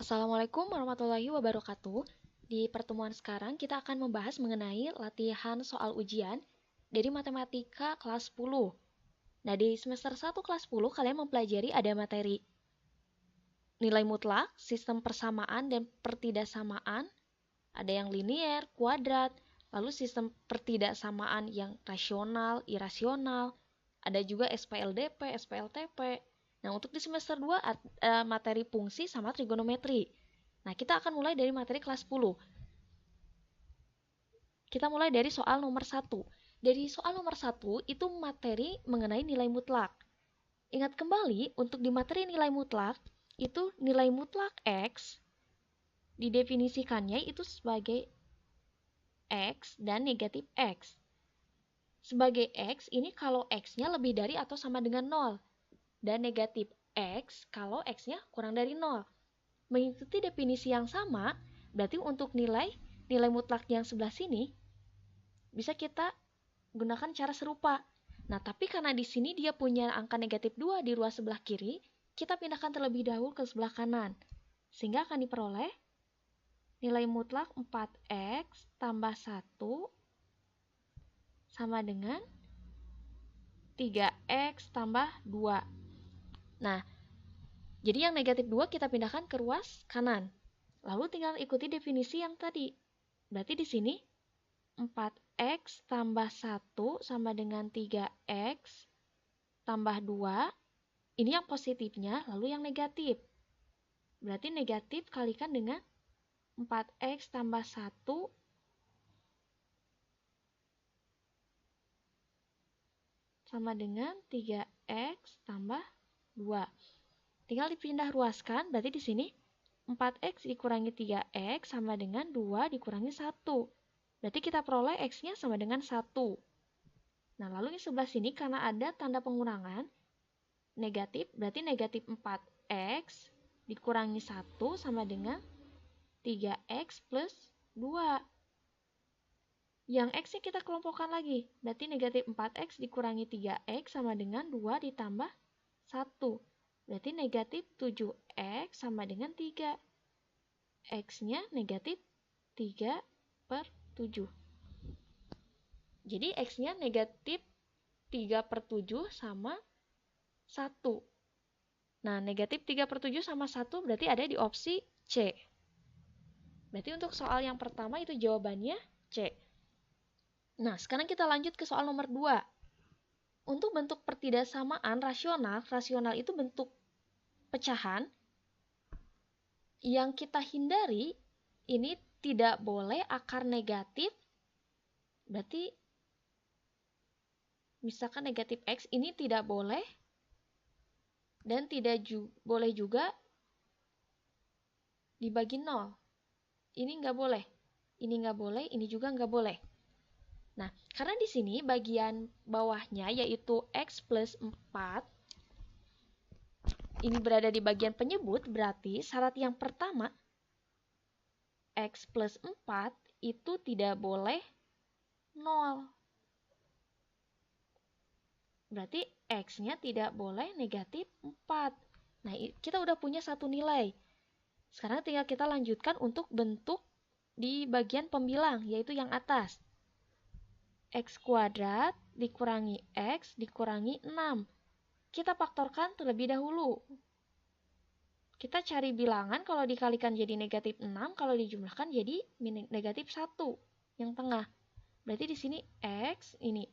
Assalamualaikum warahmatullahi wabarakatuh. Di pertemuan sekarang kita akan membahas mengenai latihan soal ujian dari matematika kelas 10. Nah, di semester 1 kelas 10 kalian mempelajari ada materi nilai mutlak, sistem persamaan dan pertidaksamaan, ada yang linier, kuadrat, lalu sistem pertidaksamaan yang rasional, irasional, ada juga SPLDP, SPLTP. Nah, untuk di semester 2 materi fungsi sama trigonometri. Nah, kita akan mulai dari materi kelas 10. Kita mulai dari soal nomor 1. Dari soal nomor 1 itu materi mengenai nilai mutlak. Ingat kembali, untuk di materi nilai mutlak, itu nilai mutlak X didefinisikannya itu sebagai X dan negatif X. Sebagai X, ini kalau X-nya lebih dari atau sama dengan 0. Dan negatif X kalau X-nya kurang dari 0. Mengikuti definisi yang sama, berarti untuk nilai mutlak yang sebelah sini, bisa kita gunakan cara serupa. Nah, tapi karena di sini dia punya angka negatif 2 di ruas sebelah kiri, kita pindahkan terlebih dahulu ke sebelah kanan. Sehingga akan diperoleh nilai mutlak 4X tambah 1 sama dengan 3X tambah 2. Nah, jadi yang negatif 2 kita pindahkan ke ruas kanan. Lalu tinggal ikuti definisi yang tadi. Berarti di sini 4X tambah 1 sama dengan 3X tambah 2. Ini yang positifnya, lalu yang negatif. Berarti negatif kalikan dengan 4X tambah 1 sama dengan 3X tambah 2. Tinggal dipindah ruaskan, berarti di sini 4X dikurangi 3X sama dengan 2 dikurangi 1. Berarti kita peroleh X-nya sama dengan 1. Nah, lalu di sebelah sini karena ada tanda pengurangan negatif, berarti negatif 4X dikurangi 1 sama dengan 3X plus 2. Yang X-nya kita kelompokkan lagi, berarti negatif 4X dikurangi 3X sama dengan 2 ditambah 1. Berarti negatif 7X sama dengan 3. X-nya negatif 3 per 7. Jadi X-nya negatif 3 per 7 sama 1. Nah, negatif 3 per 7 sama 1 berarti ada di opsi C. Berarti untuk soal yang pertama itu jawabannya C. Nah, sekarang kita lanjut ke soal nomor 2. Untuk bentuk pertidaksamaan rasional itu bentuk pecahan. Yang kita hindari, ini tidak boleh akar negatif. Berarti, misalkan negatif X, ini tidak boleh. Dan tidak boleh juga dibagi 0. Ini nggak boleh. Ini nggak boleh, ini juga nggak boleh. Nah, karena di sini bagian bawahnya yaitu X plus 4, ini berada di bagian penyebut, berarti syarat yang pertama, X plus 4 itu tidak boleh 0. Berarti X-nya tidak boleh negatif 4. Nah, kita udah punya satu nilai. Sekarang tinggal kita lanjutkan untuk bentuk di bagian pembilang, yaitu yang atas. X kuadrat dikurangi X dikurangi 6. Kita faktorkan terlebih dahulu. Kita cari bilangan, kalau dikalikan jadi negatif 6, kalau dijumlahkan jadi negatif 1, yang tengah. Berarti di sini X, ini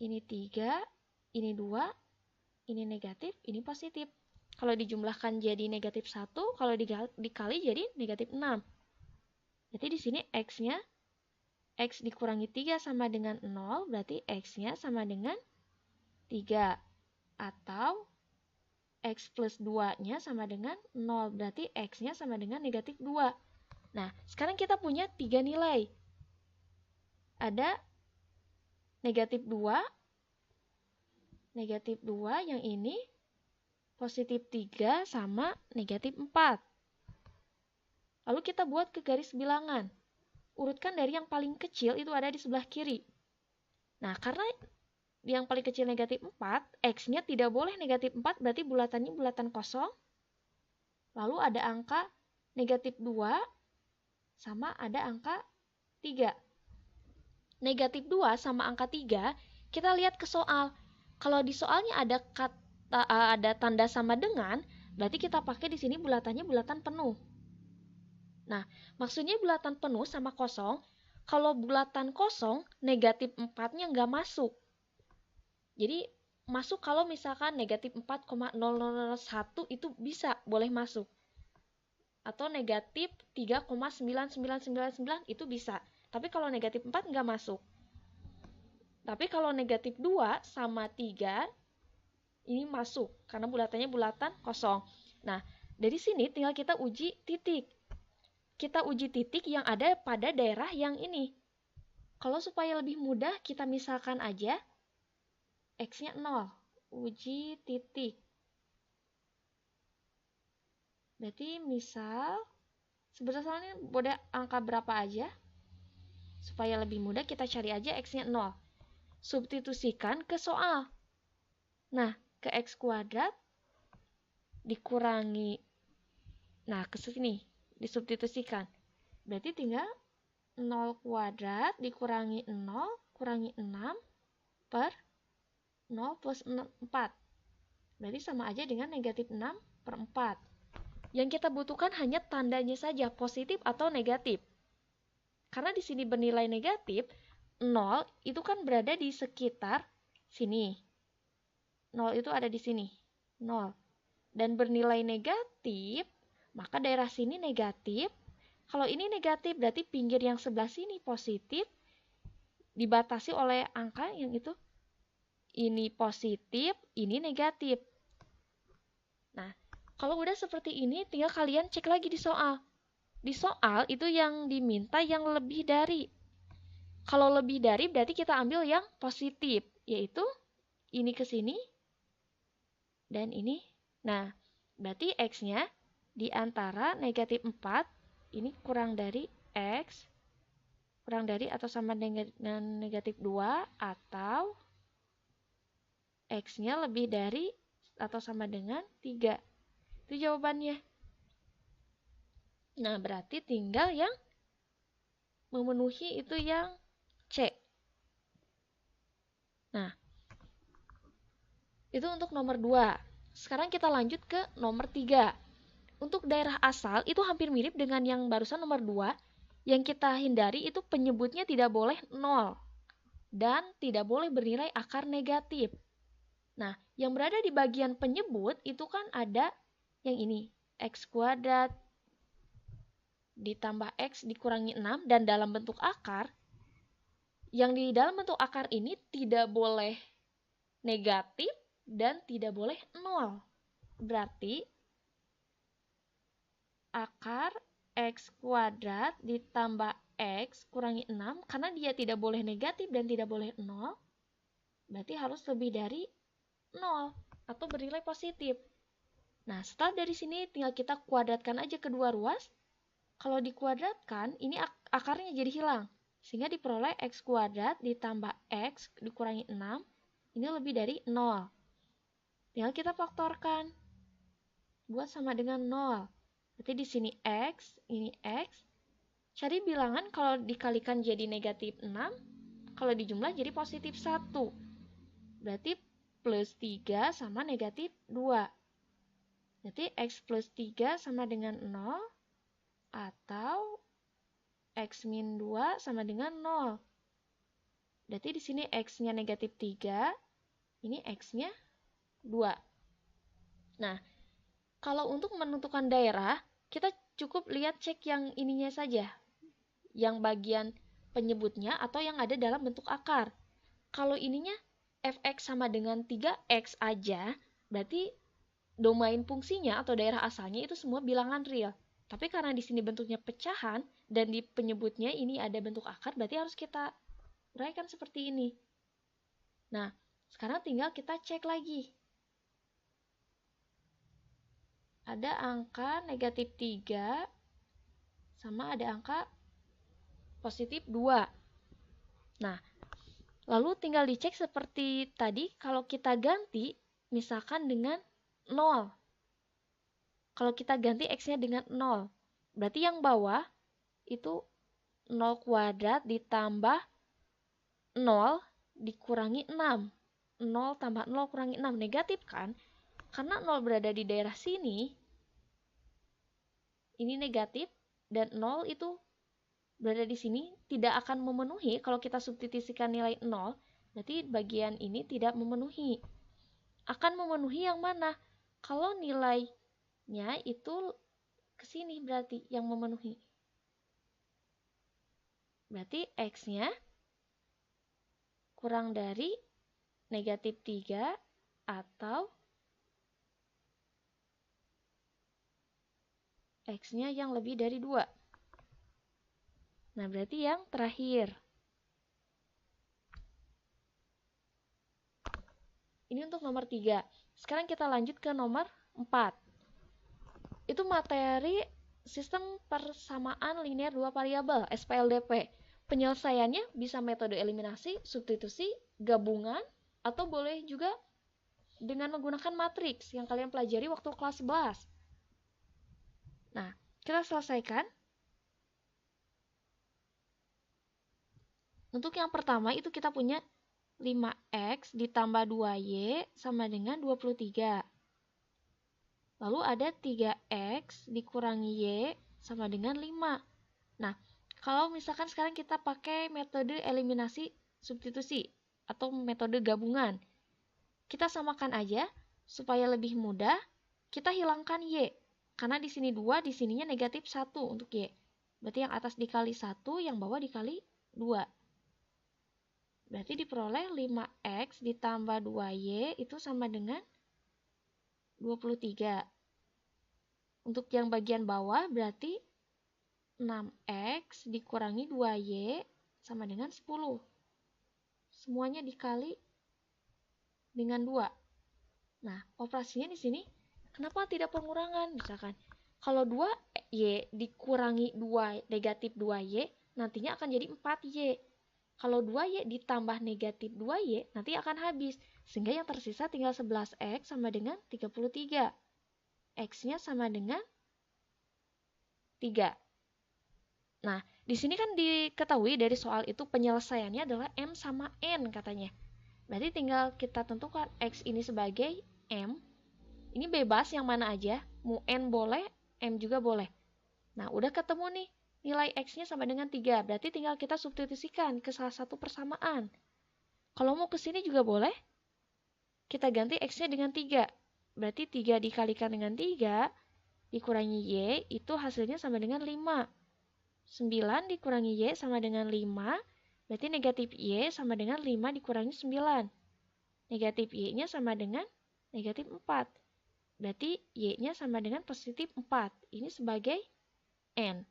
3, ini 2, ini negatif, ini positif. Kalau dijumlahkan jadi negatif 1, kalau dikali jadi negatif 6. Berarti di sini X-nya X dikurangi 3 sama dengan 0, berarti X-nya sama dengan 3. Atau X plus 2-nya sama dengan 0, berarti X-nya sama dengan negatif 2. Nah, sekarang kita punya 3 nilai. Ada negatif 2, yang ini, positif 3 sama negatif 4. Lalu kita buat ke garis bilangan. Urutkan dari yang paling kecil itu ada di sebelah kiri. Nah, karena yang paling kecil negatif 4, X-nya tidak boleh negatif 4, berarti bulatannya bulatan kosong. Lalu ada angka negatif 2 sama ada angka 3. Negatif 2 sama angka 3, kita lihat ke soal. Kalau di soalnya ada tanda sama dengan, berarti kita pakai di sini bulatannya bulatan penuh. Nah, maksudnya bulatan penuh sama kosong. Kalau bulatan kosong, negatif 4-nya nggak masuk. Jadi, masuk kalau misalkan negatif 4,0001 itu bisa, boleh masuk. Atau negatif 3,9999 itu bisa. Tapi kalau negatif 4 nggak masuk. Tapi kalau negatif 2 sama 3, ini masuk. Karena bulatannya bulatan kosong. Nah, dari sini tinggal kita uji titik. Kita uji titik yang ada pada daerah yang ini. Kalau supaya lebih mudah, kita misalkan aja X-nya 0. Uji titik. Berarti misal, sebenarnya boleh angka berapa aja. Supaya lebih mudah kita cari aja X-nya 0. Substitusikan ke soal. Nah, ke X kuadrat dikurangi. Nah, ke sini disubstitusikan. Berarti tinggal 0 kuadrat dikurangi 0 kurangi 6 per 0 plus 4. Berarti sama aja dengan negatif 6 per 4. Yang kita butuhkan hanya tandanya saja, positif atau negatif. Karena di sini bernilai negatif, 0 itu kan berada di sekitar sini. 0 itu ada di sini. 0. Dan bernilai negatif, maka daerah sini negatif. Kalau ini negatif, berarti pinggir yang sebelah sini positif. Dibatasi oleh angka yang itu. Ini positif, ini negatif. Nah, kalau udah seperti ini, tinggal kalian cek lagi di soal. Di soal itu yang diminta yang lebih dari. Kalau lebih dari berarti kita ambil yang positif, yaitu ini ke sini dan ini. Nah, berarti X-nya di antara negatif 4, ini kurang dari X, kurang dari atau sama dengan negatif 2, atau X-nya lebih dari atau sama dengan 3. Itu jawabannya. Nah, berarti tinggal yang memenuhi itu yang C. Nah, itu untuk nomor 2. Sekarang kita lanjut ke nomor 3. Untuk daerah asal itu hampir mirip dengan yang barusan nomor 2. Yang kita hindari itu penyebutnya tidak boleh 0. Dan tidak boleh bernilai akar negatif. Nah, yang berada di bagian penyebut itu kan ada yang ini. X kuadrat ditambah X dikurangi 6 dan dalam bentuk akar. Yang di dalam bentuk akar ini tidak boleh negatif dan tidak boleh 0. Berarti akar X kuadrat ditambah X kurangi 6, karena dia tidak boleh negatif dan tidak boleh 0, berarti harus lebih dari 0 atau bernilai positif. Nah, setelah dari sini tinggal kita kuadratkan aja kedua ruas. Kalau dikuadratkan, ini akarnya jadi hilang. Sehingga diperoleh X kuadrat ditambah X dikurangi 6, ini lebih dari 0. Tinggal kita faktorkan. Buat sama dengan 0. Berarti di sini X, ini X. Cari bilangan kalau dikalikan jadi negatif 6, kalau dijumlah jadi positif 1. Berarti plus 3 sama negatif 2. Berarti X plus 3 sama dengan 0, atau X min 2 sama dengan 0. Berarti di sini X-nya negatif 3, ini X-nya 2. Nah, kalau untuk menentukan daerah, kita cukup lihat cek yang ininya saja. Yang bagian penyebutnya atau yang ada dalam bentuk akar. Kalau ininya fx sama dengan 3x aja, berarti domain fungsinya atau daerah asalnya itu semua bilangan real. Tapi karena di sini bentuknya pecahan dan di penyebutnya ini ada bentuk akar, berarti harus kita uraikan seperti ini. Nah, sekarang tinggal kita cek lagi. Ada angka negatif 3 sama ada angka positif 2. Nah, lalu tinggal dicek seperti tadi, kalau kita ganti misalkan dengan 0. Kalau kita ganti X-nya dengan 0, berarti yang bawah itu 0 kuadrat ditambah 0 dikurangi 6. 0 tambah 0 kurangi 6, negatif kan? Karena 0 berada di daerah sini, ini negatif, dan 0 itu berada di sini, tidak akan memenuhi. Kalau kita substitusikan nilai 0, berarti bagian ini tidak memenuhi. Akan memenuhi yang mana? Kalau nilainya itu ke sini berarti yang memenuhi. Berarti X-nya kurang dari negatif 3 atau X-nya yang lebih dari 2. Nah, berarti yang terakhir. Ini untuk nomor 3. Sekarang kita lanjut ke nomor 4. Itu materi sistem persamaan linear dua variabel, SPLDP. Penyelesaiannya bisa metode eliminasi, substitusi, gabungan, atau boleh juga dengan menggunakan matriks yang kalian pelajari waktu kelas 11. Nah, kita selesaikan. Untuk yang pertama itu kita punya 5X ditambah 2Y sama dengan 23. Lalu ada 3X dikurangi Y sama dengan 5. Nah, kalau misalkan sekarang kita pakai metode eliminasi substitusi atau metode gabungan, kita samakan aja supaya lebih mudah. Kita hilangkan Y, karena di sini 2, di sininya negatif 1 untuk Y. Berarti yang atas dikali 1, yang bawah dikali 2. Berarti diperoleh 5X ditambah 2Y itu sama dengan 23. Untuk yang bagian bawah berarti 6X dikurangi 2Y sama dengan 10. Semuanya dikali dengan 2. Nah, operasinya di sini kenapa tidak pengurangan? Misalkan kalau 2Y dikurangi 2 negatif 2Y, nantinya akan jadi 4Y. Kalau 2Y ditambah negatif 2Y, nanti akan habis. Sehingga yang tersisa tinggal 11X sama dengan 33. X-nya sama dengan 3. Nah, di sini kan diketahui dari soal itu penyelesaiannya adalah M sama N katanya. Berarti tinggal kita tentukan X ini sebagai M. Ini bebas yang mana aja. Mau N boleh, M juga boleh. Nah, udah ketemu nih. Nilai X-nya sama dengan 3. Berarti tinggal kita substitusikan ke salah satu persamaan. Kalau mau ke sini juga boleh. Kita ganti X-nya dengan 3. Berarti 3 dikalikan dengan 3 dikurangi Y itu hasilnya sama dengan 5. 9 dikurangi Y sama dengan 5. Berarti negatif Y sama dengan 5 dikurangi 9. Negatif Y-nya sama dengan negatif 4. Berarti Y-nya sama dengan positif 4. Ini sebagai N.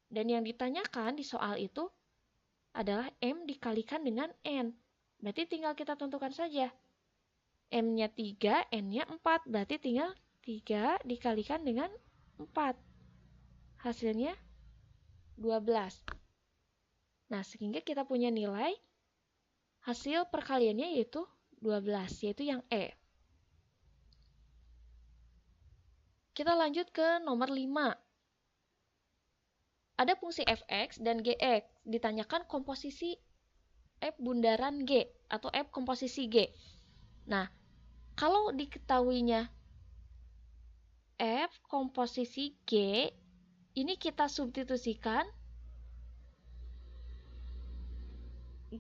Dan yang ditanyakan di soal itu adalah M dikalikan dengan N. Berarti tinggal kita tentukan saja. M-nya 3, N-nya 4. Berarti tinggal 3 dikalikan dengan 4. Hasilnya 12. Nah, sehingga kita punya nilai hasil perkaliannya yaitu 12, yaitu yang E. Kita lanjut ke nomor 5. Ada fungsi fx dan gx. Ditanyakan komposisi f bundaran G atau f komposisi G. Nah, kalau diketahuinya f komposisi G, ini kita substitusikan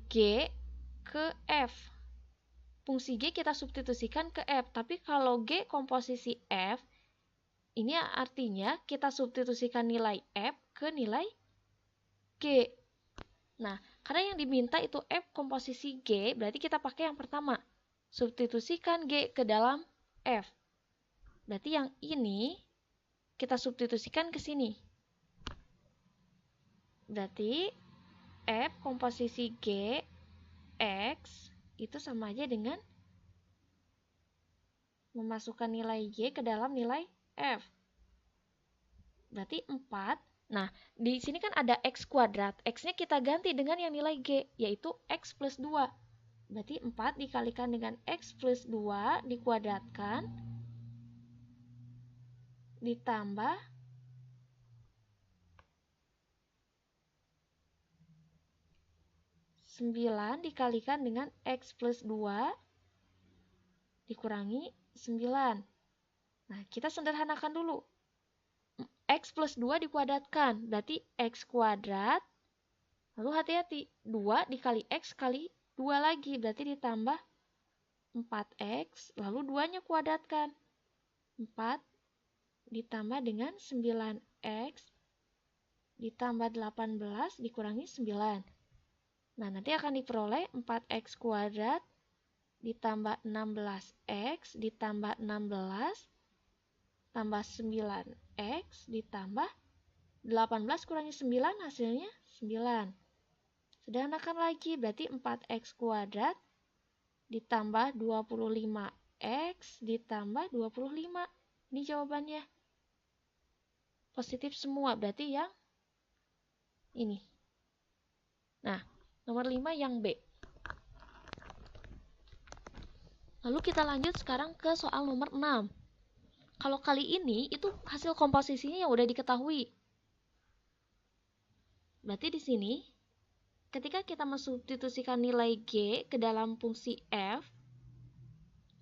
G ke F. Fungsi G kita substitusikan ke F. Tapi kalau G komposisi F, ini artinya kita substitusikan nilai F ke nilai G. Nah, karena yang diminta itu F komposisi G, berarti kita pakai yang pertama. Substitusikan G ke dalam F. Berarti yang ini kita substitusikan ke sini. Berarti F komposisi G X itu sama aja dengan memasukkan nilai G ke dalam nilai F. Berarti 4. Nah, di sini kan ada X kuadrat. X-nya kita ganti dengan yang nilai G, yaitu X plus 2. Berarti 4 dikalikan dengan X plus 2 dikuadratkan. ditambah 9 dikalikan dengan X plus 2 dikurangi 9. Nah, kita sederhanakan dulu. X plus 2 dikuadratkan, berarti X kuadrat. Lalu hati-hati, 2 dikali X kali 2 lagi, berarti ditambah 4X, lalu 2-nya kuadratkan. 4 ditambah dengan 9X ditambah 18 dikurangi 9. Nah, nanti akan diperoleh 4X kuadrat ditambah 16X ditambah 16 tambah 9X ditambah 18 kurangi 9 hasilnya 9. Sederhanakan lagi, berarti 4X kuadrat ditambah 25X ditambah 25. Ini jawabannya. Positif semua, berarti yang ini. Nah, nomor 5 yang B. Lalu kita lanjut sekarang ke soal nomor 6. Kalau kali ini itu hasil komposisinya yang udah diketahui. Berarti di sini ketika kita mensubstitusikan nilai G ke dalam fungsi F,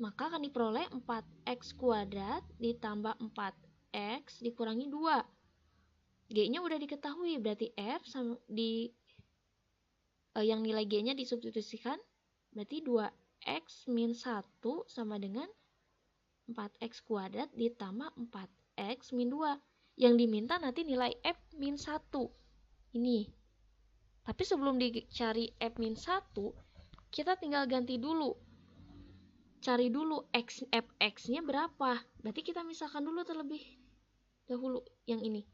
maka akan diperoleh 4X kuadrat ditambah 4X dikurangi 2. G-nya udah diketahui, berarti F sama yang nilai G-nya disubstitusikan, berarti 2X min 1 sama dengan 4X kuadrat ditambah 4X min 2. Yang diminta nanti nilai F min 1. Ini. Tapi sebelum dicari F min 1, kita tinggal ganti dulu. Cari dulu Fx-nya berapa. Berarti kita misalkan dulu terlebih dahulu yang ini.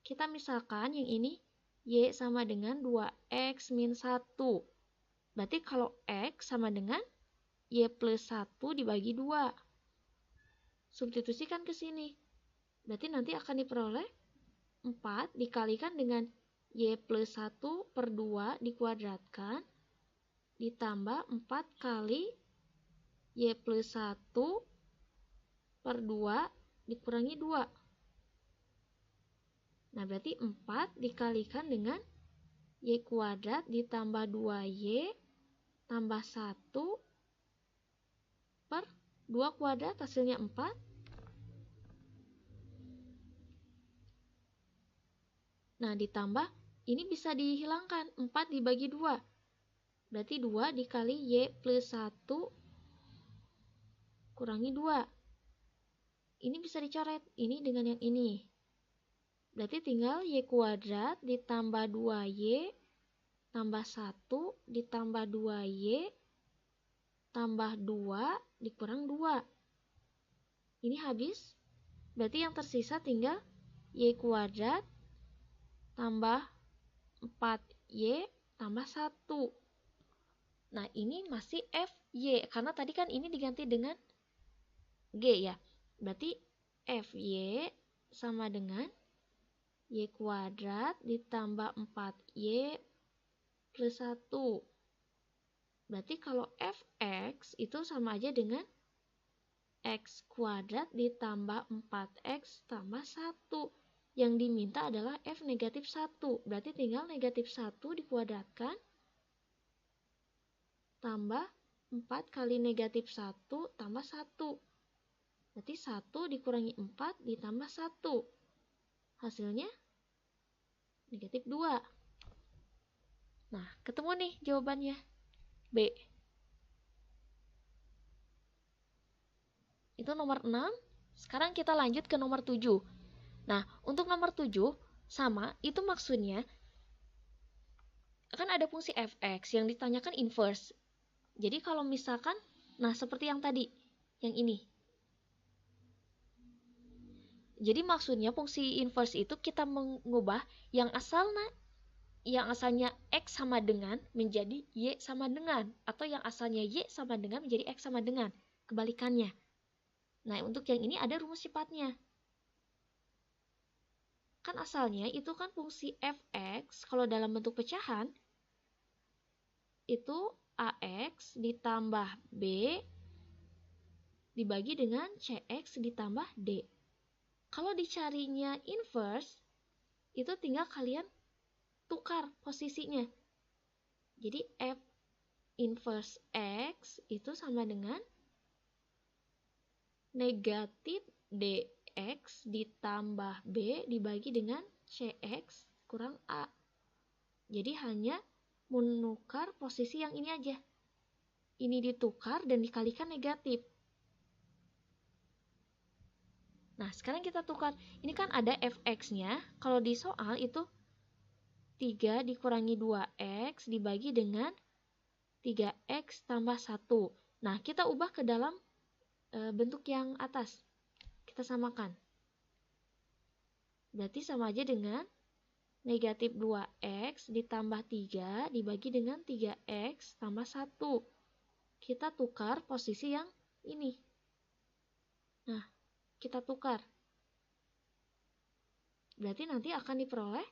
Kita misalkan yang ini Y sama dengan 2X min 1. Berarti kalau X sama dengan Y plus 1 dibagi 2. Substitusikan ke sini. Berarti nanti akan diperoleh 4 dikalikan dengan Y plus 1 per 2 dikuadratkan ditambah 4 kali Y plus 1 per 2 dikurangi 2. Nah, berarti 4 dikalikan dengan Y kuadrat ditambah 2Y tambah 1 per 2 kuadrat hasilnya 4. Nah, ditambah ini bisa dihilangkan, 4 dibagi 2. Berarti 2 dikali Y plus 1 kurangi 2. Ini bisa dicoret, ini dengan yang ini. Berarti tinggal Y kuadrat ditambah 2Y tambah 1 ditambah 2Y tambah 2 dikurang 2. Ini habis. Berarti yang tersisa tinggal Y kuadrat tambah 4Y tambah 1. Nah, ini masih FY. Karena tadi kan ini diganti dengan G ya. Berarti FY sama dengan Y kuadrat ditambah 4Y plus 1. Berarti kalau Fx itu sama aja dengan X kuadrat ditambah 4X tambah 1. Yang diminta adalah F negatif 1. Berarti tinggal negatif 1 dikuadratkan tambah 4 kali negatif 1 tambah 1. Berarti 1 dikurangi 4 ditambah 1. Hasilnya negatif 2. Nah, ketemu nih jawabannya. B. Itu nomor 6. Sekarang kita lanjut ke nomor 7. Nah, untuk nomor 7 sama, itu maksudnya kan ada fungsi fx yang ditanyakan inverse. Jadi kalau misalkan, nah seperti yang tadi, yang ini. Jadi maksudnya fungsi inverse itu kita mengubah yang asalnya X sama dengan menjadi Y sama dengan, atau yang asalnya Y sama dengan menjadi X sama dengan, kebalikannya. Nah, untuk yang ini ada rumus sifatnya. Kan asalnya itu kan fungsi fx, kalau dalam bentuk pecahan, itu AX ditambah B dibagi dengan CX ditambah D. kalau dicarinya inverse, itu tinggal kalian tukar posisinya. Jadi F inverse X itu sama dengan negatif DX ditambah B dibagi dengan CX kurang A. Jadi hanya menukar posisi yang ini aja. Ini ditukar dan dikalikan negatif. Nah, sekarang kita tukar. Ini kan ada fx-nya. Kalau di soal itu 3 dikurangi 2x dibagi dengan 3x tambah 1. Nah, kita ubah ke dalam bentuk yang atas. Kita samakan. Berarti sama aja dengan negatif 2x ditambah 3 dibagi dengan 3x tambah 1. Kita tukar posisi yang ini. Nah, kita tukar. Berarti nanti akan diperoleh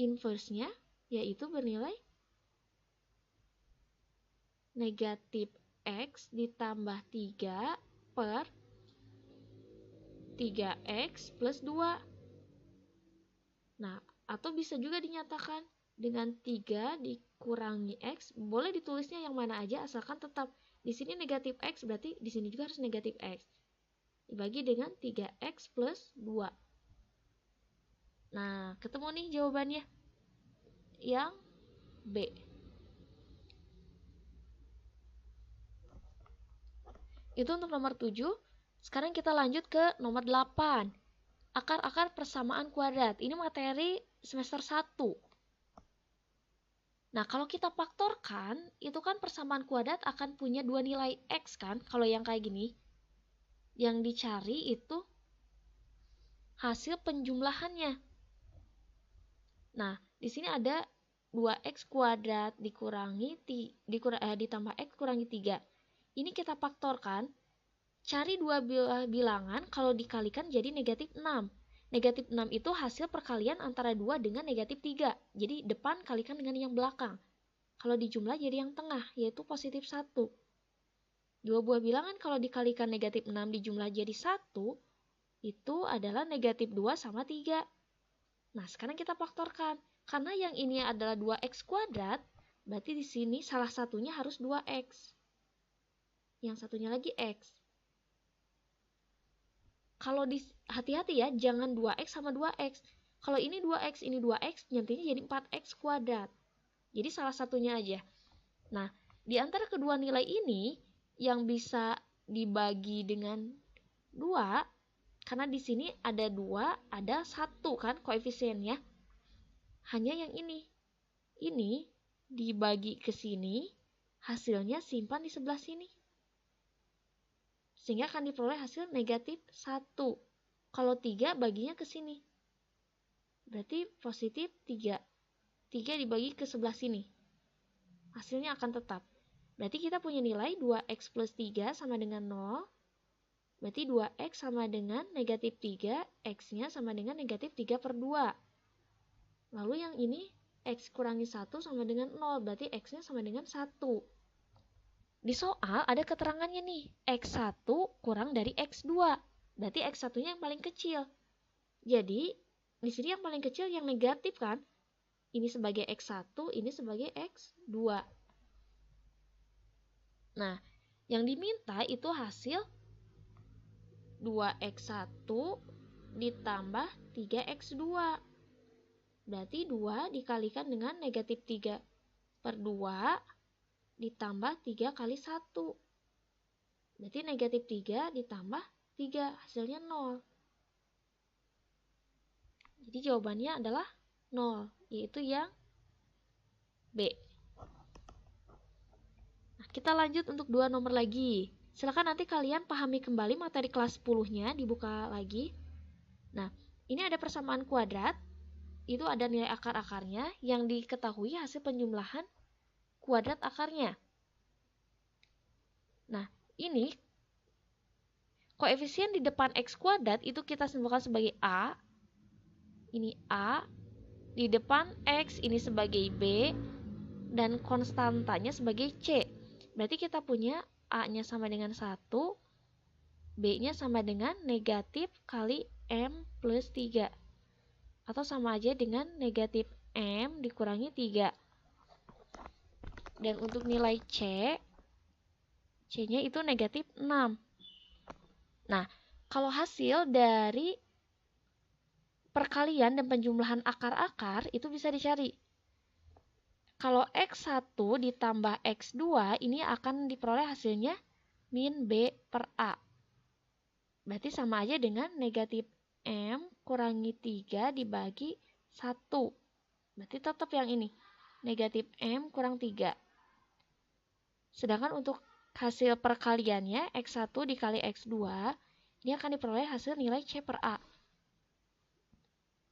inverse-nya, yaitu bernilai negatif x ditambah 3 per 3x plus 2. Nah, atau bisa juga dinyatakan dengan 3 dikurangi x, boleh ditulisnya yang mana aja asalkan tetap di sini negatif x, berarti di sini juga harus negatif x. Dibagi dengan 3x plus 2. Nah, ketemu nih jawabannya. Yang B. Itu untuk nomor 7. Sekarang kita lanjut ke nomor 8. Akar-akar persamaan kuadrat. Ini materi semester 1. Nah, kalau kita faktorkan, itu kan persamaan kuadrat akan punya dua nilai x kan, kalau yang kayak gini. Yang dicari itu hasil penjumlahannya. Nah, di sini ada 2x kuadrat ditambah x kurangi 3. Ini kita faktorkan. Cari dua bilangan kalau dikalikan jadi negatif 6. Negatif 6 itu hasil perkalian antara 2 dengan negatif 3. Jadi depan kalikan dengan yang belakang. Kalau dijumlah jadi yang tengah, yaitu positif 1. Dua buah bilangan kalau dikalikan negatif 6 dijumlah jadi 1, itu adalah negatif 2 sama 3. Nah, sekarang kita faktorkan. Karena yang ini adalah 2x kuadrat, berarti di sini salah satunya harus 2x. Yang satunya lagi x. Kalau hati-hati ya, jangan 2x sama 2x. Kalau ini 2x, ini 2x, nantinya jadi 4x kuadrat. Jadi salah satunya aja. Nah, di antara kedua nilai ini, yang bisa dibagi dengan 2, karena di sini ada 2, ada 1 kan koefisiennya. Hanya yang ini. Ini dibagi ke sini, hasilnya simpan di sebelah sini. Sehingga akan diperoleh hasil negatif 1. Kalau 3 baginya ke sini. Berarti positif 3. 3 dibagi ke sebelah sini. Hasilnya akan tetap. Berarti kita punya nilai 2x plus 3 sama dengan 0. Berarti 2x sama dengan negatif 3. X-nya sama dengan negatif 3 per 2. Lalu yang ini x kurangi 1 sama dengan 0. Berarti x-nya sama dengan 1. Di soal ada keterangannya nih, x1 kurang dari x2. Berarti x1-nya yang paling kecil. Jadi, di sini yang paling kecil yang negatif kan? Ini sebagai x1, ini sebagai x2. Nah, yang diminta itu hasil 2x1 ditambah 3x2. Berarti 2 dikalikan dengan negatif 3 per 2 ditambah 3 kali 1. Berarti negatif 3 ditambah 3, hasilnya 0. Jadi jawabannya adalah 0, yaitu yang B. Nah, kita lanjut untuk 2 nomor lagi. Silakan nanti kalian pahami kembali materi kelas 10-nya, dibuka lagi. Nah, ini ada persamaan kuadrat. Itu ada nilai akar-akarnya yang diketahui hasil penjumlahan kuadrat akarnya. Nah, ini koefisien di depan x kuadrat itu kita simpulkan sebagai A. Ini A. Di depan x ini sebagai B. Dan konstantanya sebagai C. Berarti kita punya A-nya sama dengan 1. B-nya sama dengan negatif kali M plus 3. Atau sama aja dengan negatif M dikurangi 3. Dan untuk nilai C-nya itu negatif 6. Nah, kalau hasil dari perkalian dan penjumlahan akar-akar itu bisa dicari. Kalau X1 ditambah X2 ini akan diperoleh hasilnya min B per A. Berarti sama aja dengan negatif M kurangi 3 dibagi 1. Berarti tetap yang ini. Negatif M kurang 3. Sedangkan untuk hasil perkaliannya X1 dikali X2, ini akan diperoleh hasil nilai C per A.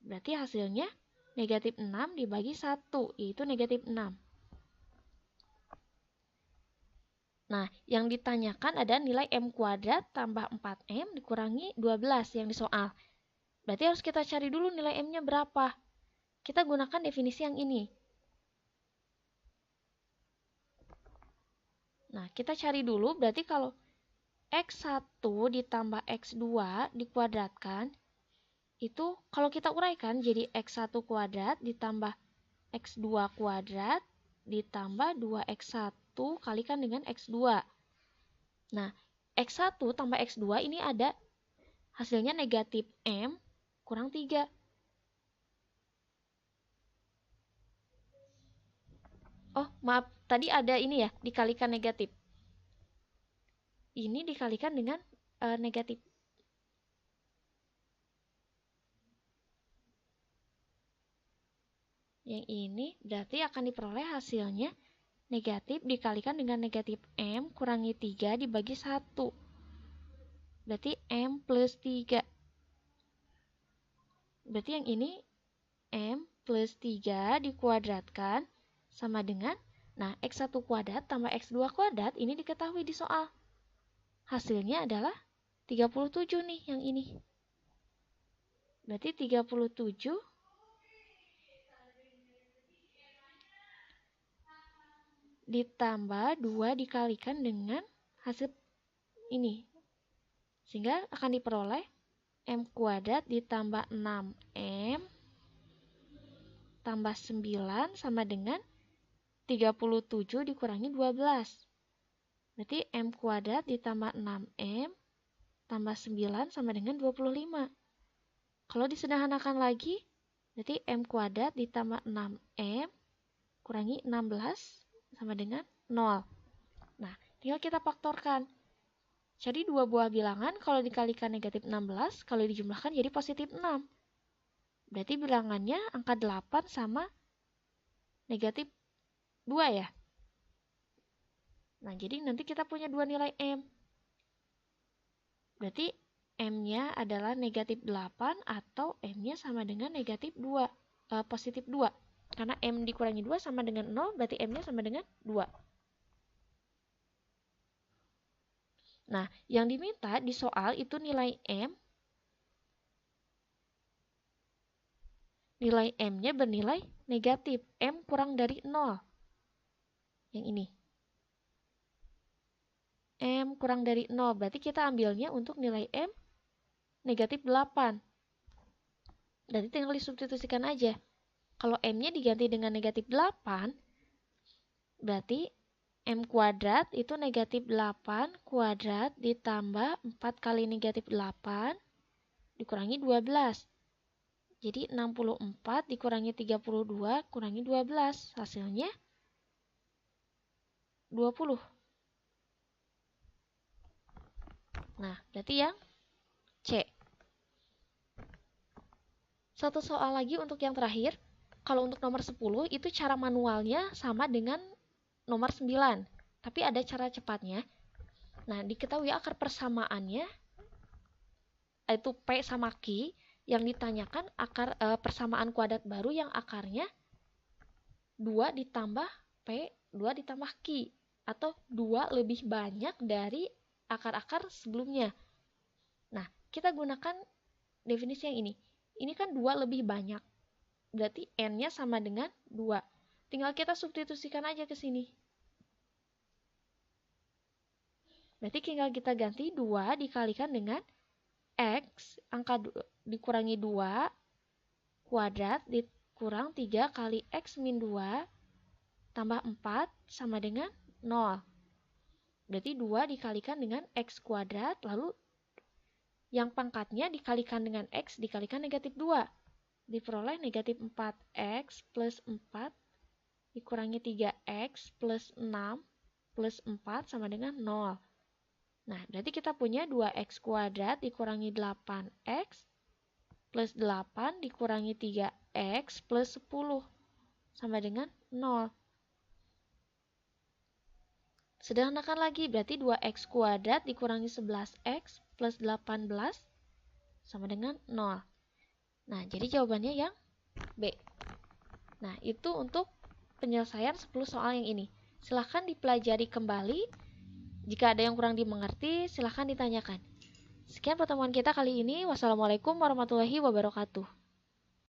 Berarti hasilnya negatif 6 dibagi 1, yaitu negatif 6. Nah, yang ditanyakan ada nilai M kuadrat tambah 4M dikurangi 12 yang di soal. Berarti harus kita cari dulu nilai M-nya berapa. Kita gunakan definisi yang ini. Nah, kita cari dulu, berarti kalau X1 ditambah X2 dikuadratkan, itu kalau kita uraikan jadi X1 kuadrat ditambah X2 kuadrat ditambah 2X1 kalikan dengan X2. Nah, X1 tambah X2 ini ada hasilnya negatif M kurang 3. Oh, maaf, tadi ada ini ya, dikalikan negatif. Ini dikalikan dengan negatif. Yang ini berarti akan diperoleh hasilnya negatif dikalikan dengan negatif M kurangi 3 dibagi 1. Berarti M plus 3. Berarti yang ini M plus 3 dikuadratkan sama dengan, nah X1 kuadrat tambah X2 kuadrat ini diketahui di soal. Hasilnya adalah 37 nih yang ini. Berarti 37 ditambah 2 dikalikan dengan hasil ini. Sehingga akan diperoleh M kuadrat ditambah 6M tambah 9 sama dengan 37 dikurangi 12. Berarti M kuadrat ditambah 6M tambah 9 sama dengan 25. Kalau disederhanakan lagi, berarti M kuadrat ditambah 6M kurangi 16 sama dengan 0. Nah, tinggal kita faktorkan. Jadi dua buah bilangan kalau dikalikan negatif 16, kalau dijumlahkan jadi positif 6. Berarti bilangannya angka 8 sama negatif 2 ya. Nah, jadi nanti kita punya dua nilai M. Berarti M-nya adalah negatif 8 atau M-nya sama dengan negatif 2, positif 2. Karena M dikurangi 2 sama dengan 0, berarti M-nya sama dengan 2. Nah, yang diminta di soal itu nilai M. Nilai M-nya bernilai negatif. M kurang dari 0. Yang ini. M kurang dari 0. Berarti kita ambilnya untuk nilai M negatif 8. Berarti tinggal disubstitusikan aja. Kalau M-nya diganti dengan negatif 8, berarti M kuadrat itu negatif 8 kuadrat ditambah 4 kali negatif 8 dikurangi 12. Jadi 64 dikurangi 32 kurangi 12. Hasilnya 20. Nah, berarti yang C. Satu soal lagi untuk yang terakhir. Kalau untuk nomor 10 itu cara manualnya sama dengan nomor 9. Tapi ada cara cepatnya. Nah, diketahui akar persamaannya yaitu P sama Q. Yang ditanyakan akar persamaan kuadrat baru yang akarnya 2 ditambah P, 2 ditambah Q. Atau 2 lebih banyak dari akar-akar sebelumnya. Nah, kita gunakan definisi yang ini. Ini kan 2 lebih banyak. Berarti N-nya sama dengan 2. Tinggal kita substitusikan aja ke sini. Berarti tinggal kita ganti 2 dikalikan dengan X, angka dikurangi 2, kuadrat dikurang 3 kali X min 2, tambah 4 sama dengan 0. Berarti 2 dikalikan dengan X kuadrat, lalu yang pangkatnya dikalikan dengan X dikalikan negatif 2. Diperoleh negatif 4X plus 4 dikurangi 3X plus 6 plus 4 sama dengan 0. Nah, berarti kita punya 2X kuadrat dikurangi 8X plus 8 dikurangi 3X plus 10 sama dengan 0. Sederhanakan lagi, berarti 2X kuadrat dikurangi 11X plus 18 sama dengan 0. Nah, jadi jawabannya yang B. Nah, itu untuk penyelesaian 10 soal yang ini. Silahkan dipelajari kembali. Jika ada yang kurang dimengerti, silahkan ditanyakan. Sekian pertemuan kita kali ini. Wassalamualaikum warahmatullahi wabarakatuh.